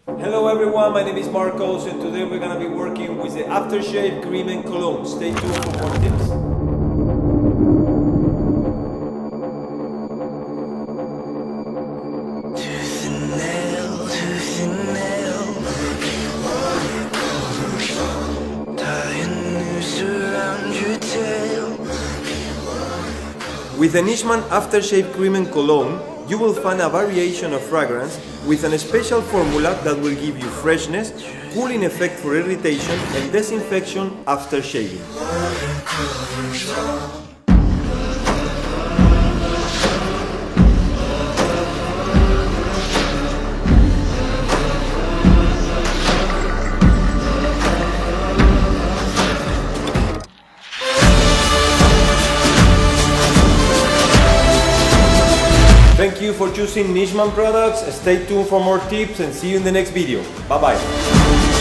Hello everyone, my name is Marcos and today we're gonna be working with the aftershave cream and cologne. Stay tuned for more tips. With the Nishman aftershave cream and cologne, you will find a variation of fragrance with a special formula that will give you freshness, cooling effect for irritation and disinfection after shaving. Thank you for choosing Nishman products. Stay tuned for more tips and see you in the next video. Bye bye.